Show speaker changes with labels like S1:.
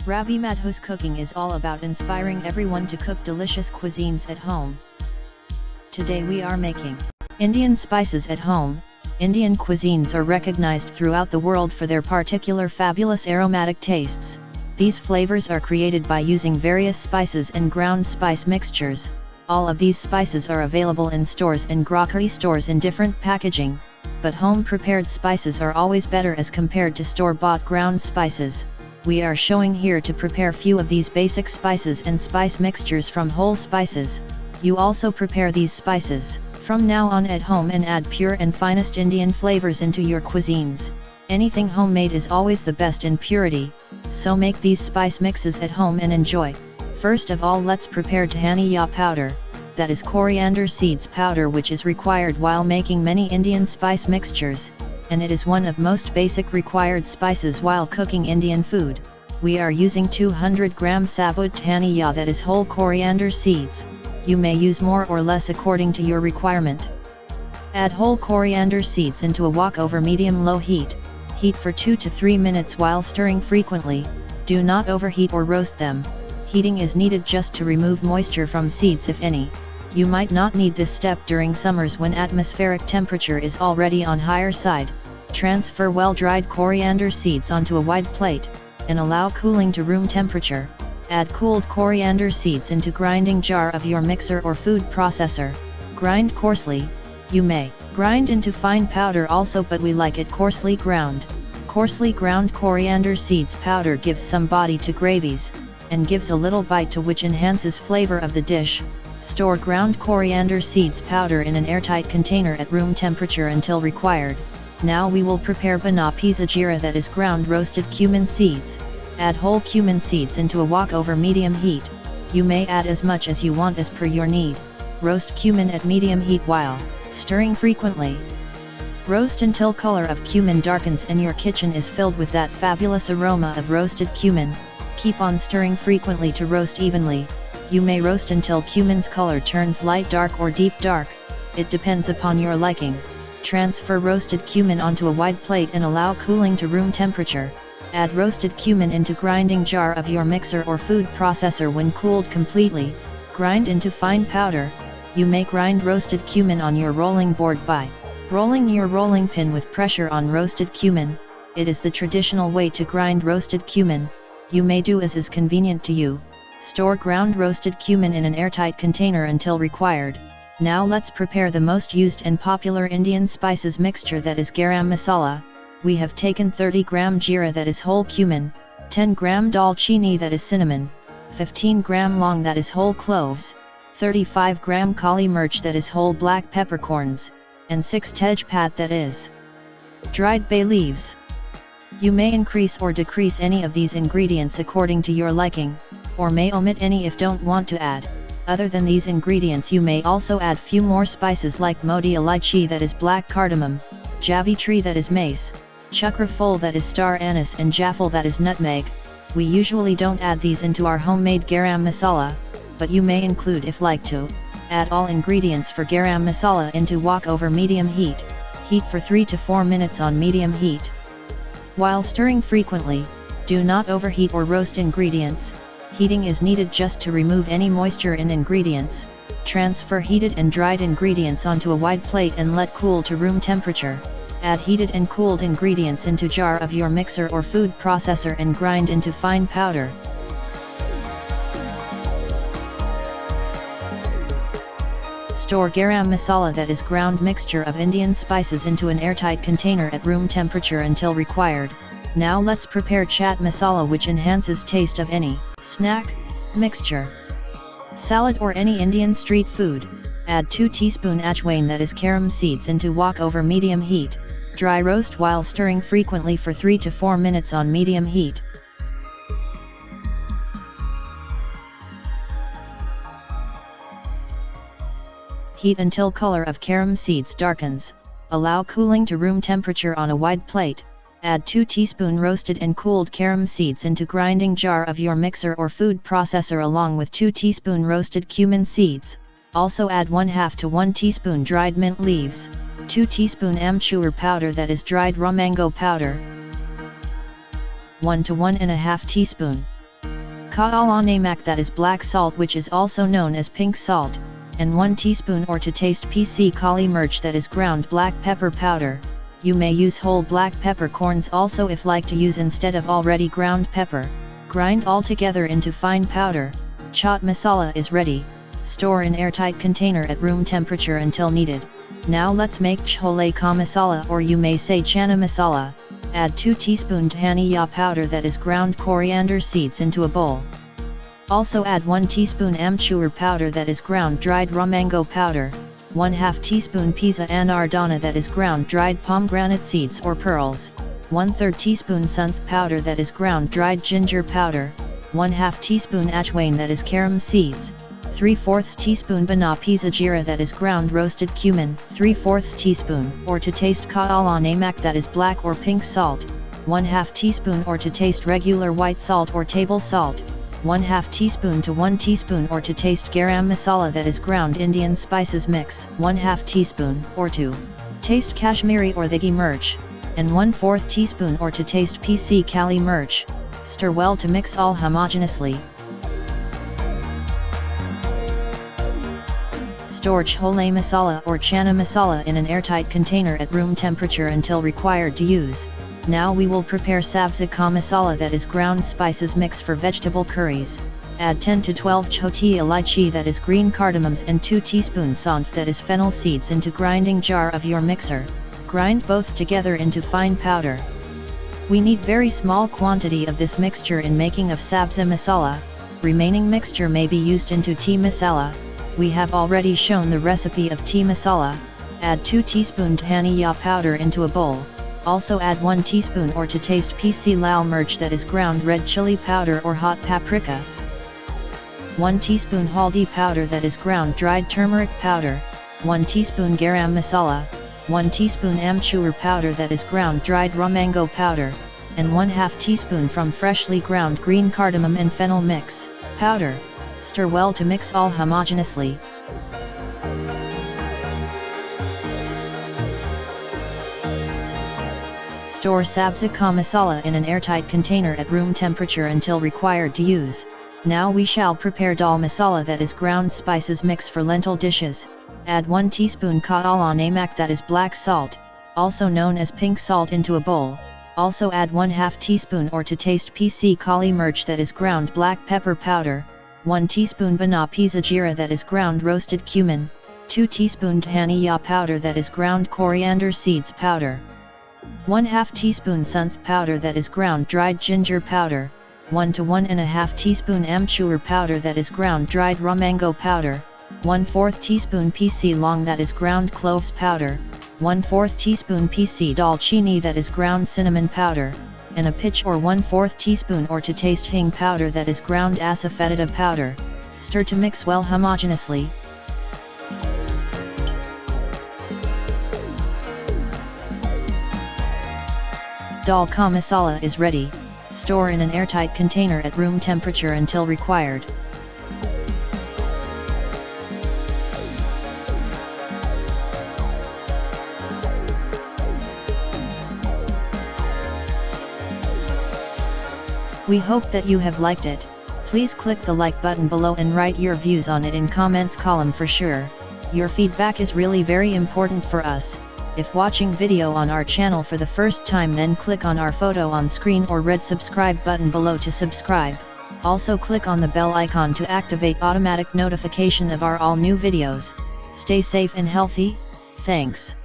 S1: Ravi Madhu's cooking is all about inspiring everyone to cook delicious cuisines at home. Today we are making Indian spices at home. Indian cuisines are recognized throughout the world for their particular fabulous aromatic tastes. These flavors are created by using various spices and ground spice mixtures. All of these spices are available in stores and grocery stores in different packaging, but home-prepared spices are always better as compared to store-bought ground spices. We are showing here to prepare few of these basic spices and spice mixtures from whole spices. You also prepare these spices from now on at home and add pure and finest Indian flavors into your cuisines. Anything homemade is always the best in purity, so make these spice mixes at home and enjoy. First of all, let's prepare Dhaniya powder, that is coriander seeds powder, which is required while making many Indian spice mixtures, and it is one of most basic required spices while cooking Indian food. We are using 200 gram sabut Dhaniya, that is whole coriander seeds. You may use more or less according to your requirement. Add whole coriander seeds into a wok over medium-low heat. Heat for 2 to 3 minutes while stirring frequently. Do not overheat or roast them. Heating is needed just to remove moisture from seeds if any. You might not need this step during summers when atmospheric temperature is already on higher side. Transfer well-dried coriander seeds onto a wide plate, and allow cooling to room temperature. Add cooled coriander seeds into grinding jar of your mixer or food processor. Grind coarsely. You may grind into fine powder also, but we like it coarsely ground. Coarsely ground coriander seeds powder gives some body to gravies, and gives a little bite to which enhances flavor of the dish. Store ground coriander seeds powder in an airtight container at room temperature until required. Now we will prepare Bhuna Pisa Jeera, that is ground roasted cumin seeds. Add whole cumin seeds into a wok over medium heat. You may add as much as you want as per your need. Roast cumin at medium heat while stirring frequently. Roast until color of cumin darkens and your kitchen is filled with that fabulous aroma of roasted cumin. Keep on stirring frequently to roast evenly. You may roast until cumin's color turns light dark or deep dark. It depends upon your liking. Transfer roasted cumin onto a wide plate and allow cooling to room temperature. Add roasted cumin into grinding jar of your mixer or food processor. When cooled completely, grind into fine powder. You may grind roasted cumin on your rolling board by rolling your rolling pin with pressure on roasted cumin. It is the traditional way to grind roasted cumin. You may do as is convenient to you. Store ground roasted cumin in an airtight container until required. Now let's prepare the most used and popular Indian spices mixture, that is Garam Masala. We have taken 30 gram Jeera, that is whole cumin, 10 gram Dalchini, that is cinnamon, 15 gram Long, that is whole cloves, 35 gram Kali Mirch, that is whole black peppercorns, and 6 Tejpat, that is dried bay leaves. You may increase or decrease any of these ingredients according to your liking, or may omit any if don't want to add. Other than these ingredients, you may also add few more spices like Moti Elaichi, that is black cardamom, Javitri, that is mace, Chukra Phul, that is star anise, and Jaffle, that is nutmeg. We usually don't add these into our homemade Garam Masala, but you may include if like to. Add all ingredients for Garam Masala into wok over medium heat. Heat for 3 to 4 minutes on medium heat. While stirring frequently, do not overheat or roast ingredients. Heating is needed just to remove any moisture in ingredients. Transfer heated and dried ingredients onto a wide plate and let cool to room temperature. Add heated and cooled ingredients into jar of your mixer or food processor and grind into fine powder. Store Garam Masala, that is ground mixture of Indian spices, into an airtight container at room temperature until required. Now let's prepare Chaat Masala, which enhances taste of any snack, mixture, salad or any Indian street food. Add 2 teaspoon ajwain, that is carom seeds, into wok over medium heat. Dry roast while stirring frequently for 3 to 4 minutes on medium heat. Heat until color of carom seeds darkens. Allow cooling to room temperature on a wide plate. Add 2 teaspoon roasted and cooled carom seeds into grinding jar of your mixer or food processor along with 2 teaspoon roasted cumin seeds. Also add 1/2 to 1 teaspoon dried mint leaves, 2 teaspoon amchur powder, that is dried raw mango powder, 1 to 1 1/2 teaspoon Kaala namak, that is black salt, which is also known as pink salt, and 1 teaspoon or to taste PC kali mirch, that is ground black pepper powder. You may use whole black peppercorns also if like to use instead of already ground pepper. Grind all together into fine powder. Chaat masala is ready. Store in airtight container at room temperature until needed. Now let's make Chhole ka masala, or you may say Chana masala. Add 2 teaspoon Dhaniya powder, that is ground coriander seeds, into a bowl. Also add 1 teaspoon amchur powder, that is ground dried raw mango powder, 1/2 teaspoon Pisa anardana, that is ground dried pomegranate seeds or pearls, 1/3 teaspoon sunth powder, that is ground dried ginger powder, 1/2 teaspoon ajwain, that is garam seeds, 3/4 teaspoon Bhuna Pisa Jeera, that is ground roasted cumin, 3/4 teaspoon or to taste kaala namak, that is black or pink salt, 1/2 teaspoon or to taste regular white salt or table salt, 1/2 teaspoon to 1 teaspoon or to taste garam masala, that is ground Indian spices mix, 1/2 teaspoon or to taste Kashmiri or Dhigi mirch, and 1/4 teaspoon or to taste PC kali mirch. Stir well to mix all homogeneously. Store Chhole masala or Chana masala in an airtight container at room temperature until required to use. Now we will prepare Sabzi ka masala, that is ground spices mix for vegetable curries. Add 10 to 12 choti elaichi, that is green cardamoms, and 2 teaspoons saunf, that is fennel seeds, into grinding jar of your mixer. Grind both together into fine powder. We need very small quantity of this mixture in making of Sabzi masala. Remaining mixture may be used into tea masala. We have already shown the recipe of tea masala. Add 2 teaspoon Dhaniya powder into a bowl. Also add 1 teaspoon or to taste PC lal mirch, that is ground red chili powder or hot paprika. 1 teaspoon haldi powder, that is ground dried turmeric powder. 1 teaspoon garam masala. 1 teaspoon amchur powder, that is ground dried raw mango powder. And 1/2 teaspoon from freshly ground green cardamom and fennel mix powder. Stir well to mix all homogeneously. Store Sabzi ka masala in an airtight container at room temperature until required to use. Now we shall prepare Daal masala, that is ground spices mix for lentil dishes. Add 1 teaspoon kaala namak, that is black salt, also known as pink salt, into a bowl. Also add 1/2 teaspoon or to taste PC kali mirch, that is ground black pepper powder, 1 teaspoon Bhuna Pisa Jeera, that is ground roasted cumin, 2 teaspoon Dhaniya powder, that is ground coriander seeds powder, 1/2 teaspoon sunth powder, that is ground dried ginger powder, 1 to 1/2 teaspoon amchur powder, that is ground dried raw mango powder, 1/4 teaspoon PC long, that is ground cloves powder, 1/4 teaspoon PC dalchini, that is ground cinnamon powder, and a pinch or 1/4 teaspoon or to taste hing powder, that is ground asafoetida powder. Stir to mix well homogeneously. Daal ka masala is ready. Store in an airtight container at room temperature until required. We hope that you have liked it. Please click the like button below and write your views on it in comments column for sure. Your feedback is really very important for us. If watching video on our channel for the first time, then click on our photo on screen or red subscribe button below to subscribe. Also click on the bell icon to activate automatic notification of our all new videos. Stay safe and healthy. Thanks.